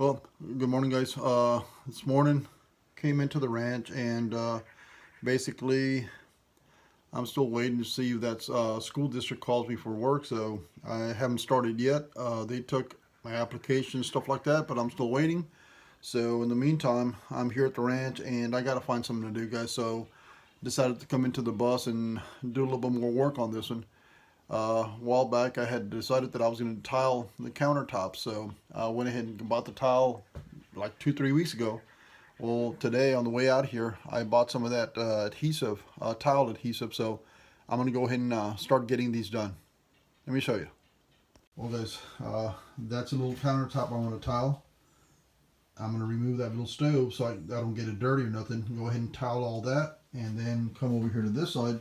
Well, good morning, guys. This morning came into the ranch and basically I'm still waiting to see if that school district calls me for work. So I haven't started yet. They took my application and stuff like that, but I'm still waiting. So in the meantime, I'm here at the ranch and I got to find something to do, guys. So decided to come into the bus and do a little bit more work on this one. A while back, I had decided that I was going to tile the countertops, so I went ahead and bought the tile like 2, 3 weeks ago. Well, today on the way out here, I bought some of that adhesive, tile adhesive, so I'm going to go ahead and start getting these done. Let me show you. Well, guys, that's a little countertop I want to tile. I'm going to remove that little stove so I don't get it dirty or nothing. Go ahead and tile all that, and then come over here to this side,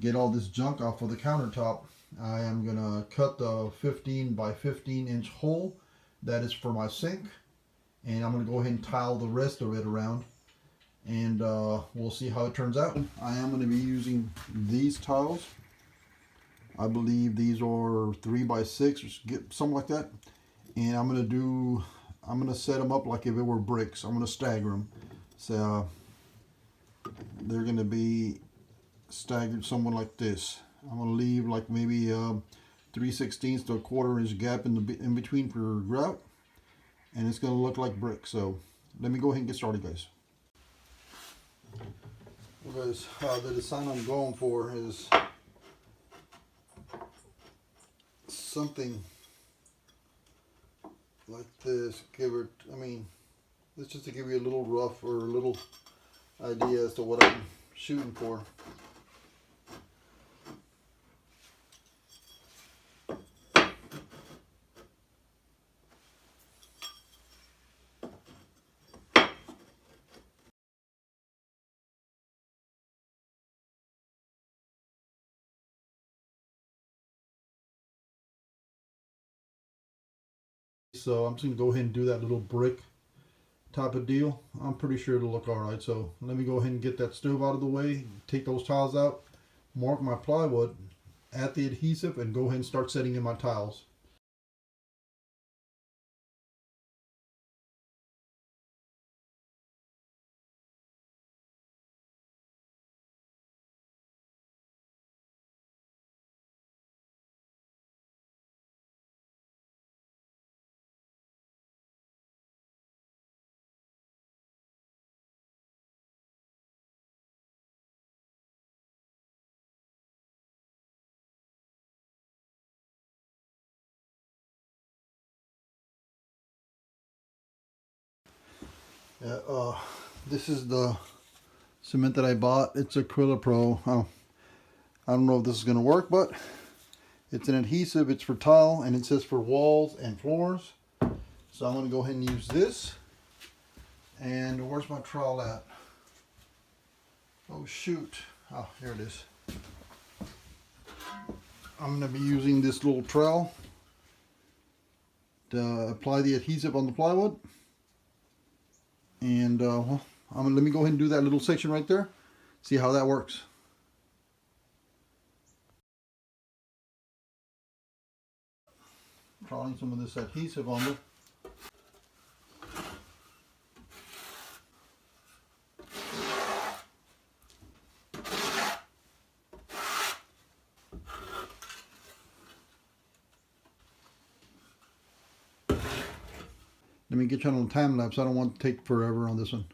get all this junk off of the countertop. I am going to cut the 15 by 15 inch hole that is for my sink, and I'm going to go ahead and tile the rest of it around, and we'll see how it turns out. I am going to be using these tiles. I believe these are 3 by 6 or something like that, and I'm going to set them up like if it were bricks. I'm going to stagger them, so they're going to be staggered somewhat like this. I'm going to leave like maybe 3/16 to a 1/4 inch gap in between for grout, and it's going to look like brick. So let me go ahead and get started, guys. Well, guys, the design I'm going for is something like this. This just to give you a little rough or a little idea as to what I'm shooting for. So I'm just going to go ahead and do that little brick type of deal. I'm pretty sure it'll look alright. So let me go ahead and get that stove out of the way, take those tiles out, mark my plywood, add the adhesive, and go ahead and start setting in my tiles. Yeah, this is the cement that I bought. It's Acrylic Pro. I don't know if this is going to work, but it's an adhesive. It's for tile, and it says for walls and floors. So I'm going to go ahead and use this. And where's my trowel at? Oh shoot. Oh, here it is. I'm going to be using this little trowel to apply the adhesive on the plywood. And well, let me go ahead and do that little section right there. See how that works. Trying some of this adhesive on there. Let me get you on a time lapse. I don't want to take forever on this one.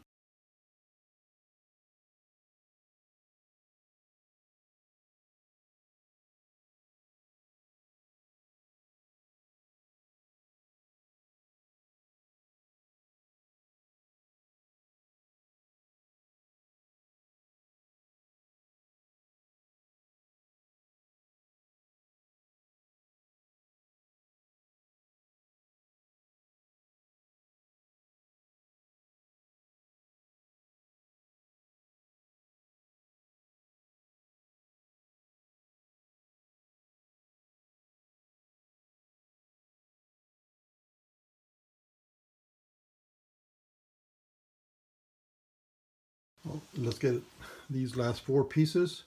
Well, let's get these last 4 pieces,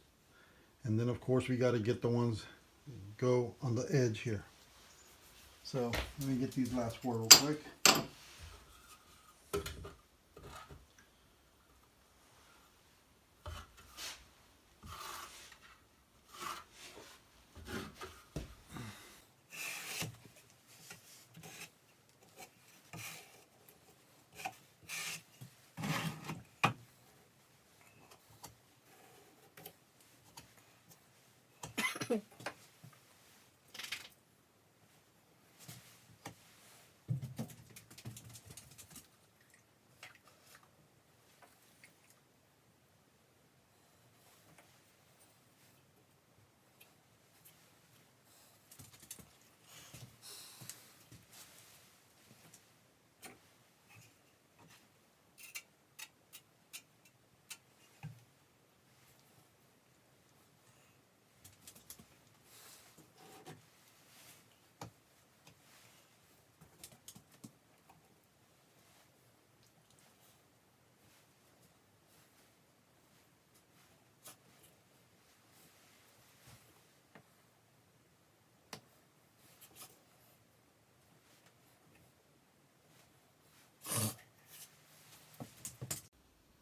and then of course we got to get the ones go on the edge here. So let me get these last 4 real quick.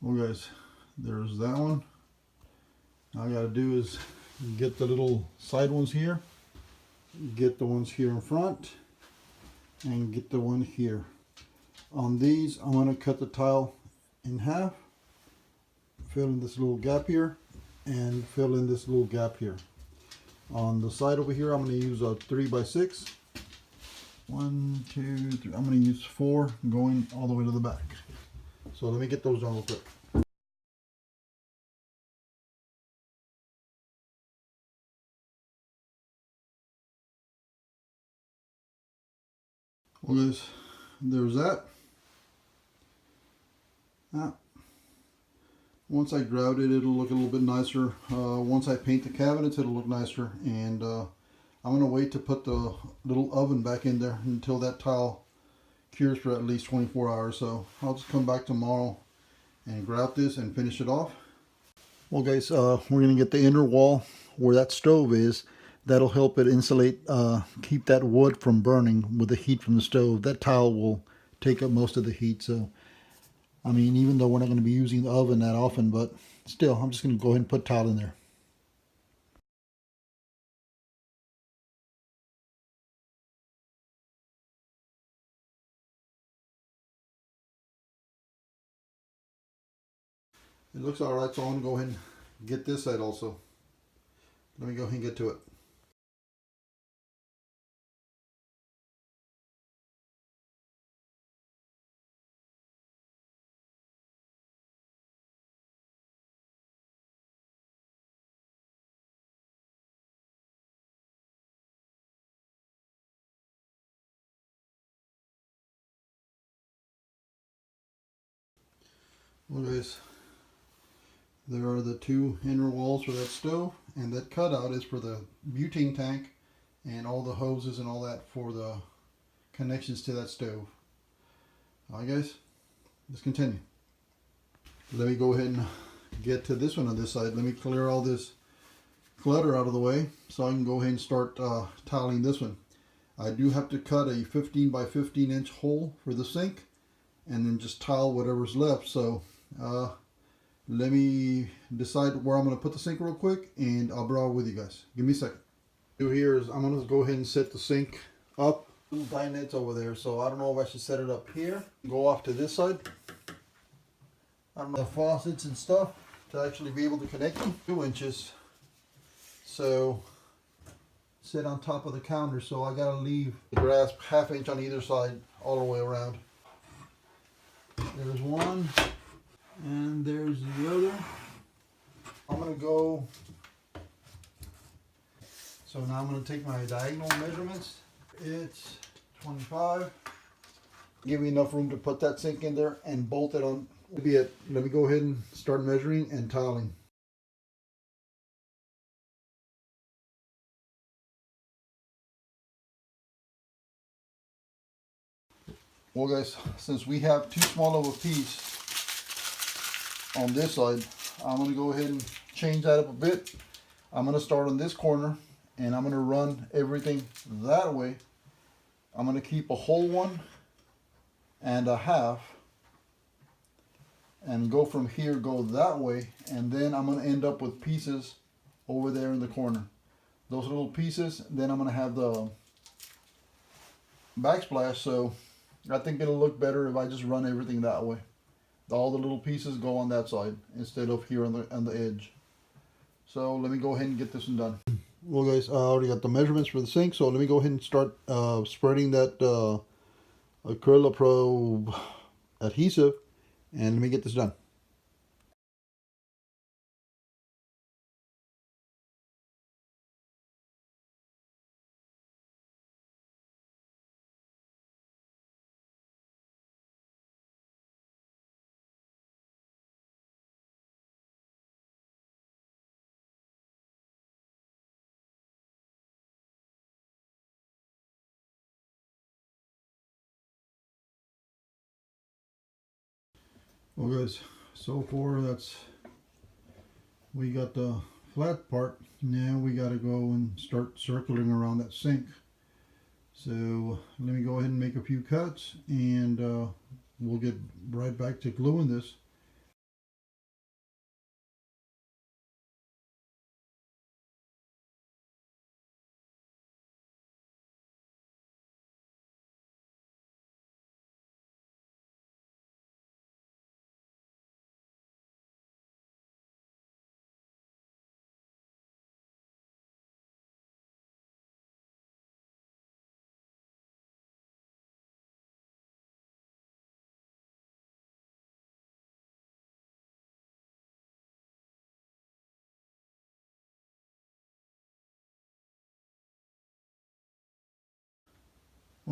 Well guys, there's that one. All I gotta do is get the little side ones here, get the ones here in front, and get the one here. On these, I'm gonna cut the tile in half, fill in this little gap here, and fill in this little gap here. On the side over here, I'm gonna use a 3x6. 1, 2, 3. I'm gonna use 4 going all the way to the back. So let me get those done real quick. Well guys, there's that. Once I grout it, it'll look a little bit nicer. Once I paint the cabinets, it'll look nicer. And I'm going to wait to put the little oven back in there until that tile cures for at least 24 hours. So I'll just come back tomorrow and grout this and finish it off. Well guys, we're going to get the inner wall where that stove is. That'll help it insulate, keep that wood from burning with the heat from the stove. That tile will take up most of the heat. So, I mean, even though we're not going to be using the oven that often, but still, I'm just going to go ahead and put tile in there. It looks all right, so I'm going to go ahead and get this side also. Let me go ahead and get to it. Well guys, there are the two inner walls for that stove, and that cutout is for the butane tank and all the hoses and all that for the connections to that stove. Alright guys, let's continue. Let me go ahead and get to this one on this side. Let me clear all this clutter out of the way so I can go ahead and start tiling this one. I do have to cut a 15 by 15 inch hole for the sink and then just tile whatever's left. So let me decide where I'm going to put the sink real quick and I'll be right with you guys. Give me a second. What I do here is I'm going to go ahead and set the sink up. Little dinettes over there, so I don't know if I should set it up here. Go off to this side. I don't know the faucets and stuff to actually be able to connect them. 2 inches. So sit on top of the counter, so I gotta leave the grasp 1/2 inch on either side all the way around. There's one and there's the other. I'm gonna go, so now I'm gonna take my diagonal measurements. It's 25. Give me enough room to put that sink in there and bolt it on. That'll be it. Let me go ahead and start measuring and tiling. Well guys, since we have too small of a piece on this side, I'm going to go ahead and change that up a bit. I'm going to start on this corner and I'm going to run everything that way. I'm going to keep a whole 1.5 and go from here, go that way, and then I'm going to end up with pieces over there in the corner. Those little pieces, then I'm going to have the backsplash, so I think it'll look better if I just run everything that way. All the little pieces go on that side instead of here on the edge. So let me go ahead and get this one done. Well guys, I already got the measurements for the sink, so let me go ahead and start spreading that Acrylic adhesive, and let me get this done. Well guys, so far we got the flat part. Now we got to go and start circling around that sink. So let me go ahead and make a few cuts and we'll get right back to gluing this.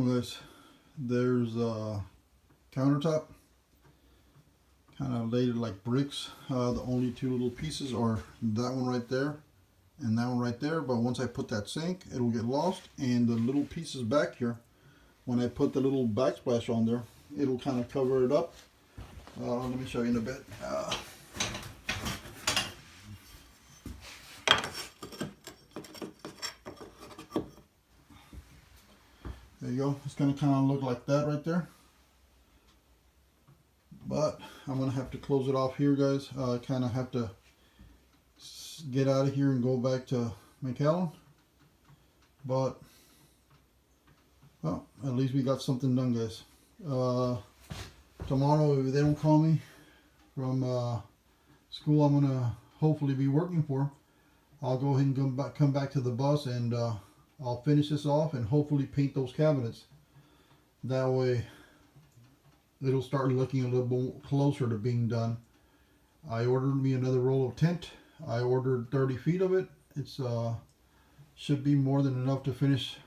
Well guys, there's a countertop, kind of laid like bricks. The only two little pieces are that one right there and that one right there, but once I put that sink, it'll get lost, and the little pieces back here, when I put the little backsplash on there, it'll kind of cover it up. Let me show you in a bit. There you go. It's going to kind of look like that right there. But I'm going to have to close it off here, guys. Kind of have to get out of here and go back to McAllen. But, well, at least we got something done, guys. Tomorrow, if they don't call me from school I'm going to hopefully be working for, I'll go ahead and come back to the bus, and I'll finish this off and hopefully paint those cabinets. That way it'll start looking a little bit closer to being done. I ordered me another roll of tent. I ordered 30 feet of it. It's should be more than enough to finish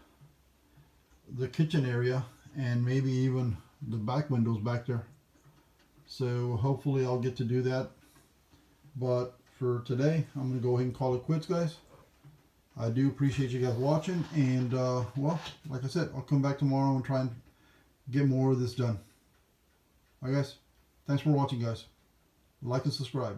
the kitchen area and maybe even the back windows back there. So hopefully I'll get to do that. But for today, I'm going to go ahead and call it quits, guys. I do appreciate you guys watching, and well, like I said, I'll come back tomorrow and try and get more of this done. Alright guys, thanks for watching, guys. Like and subscribe.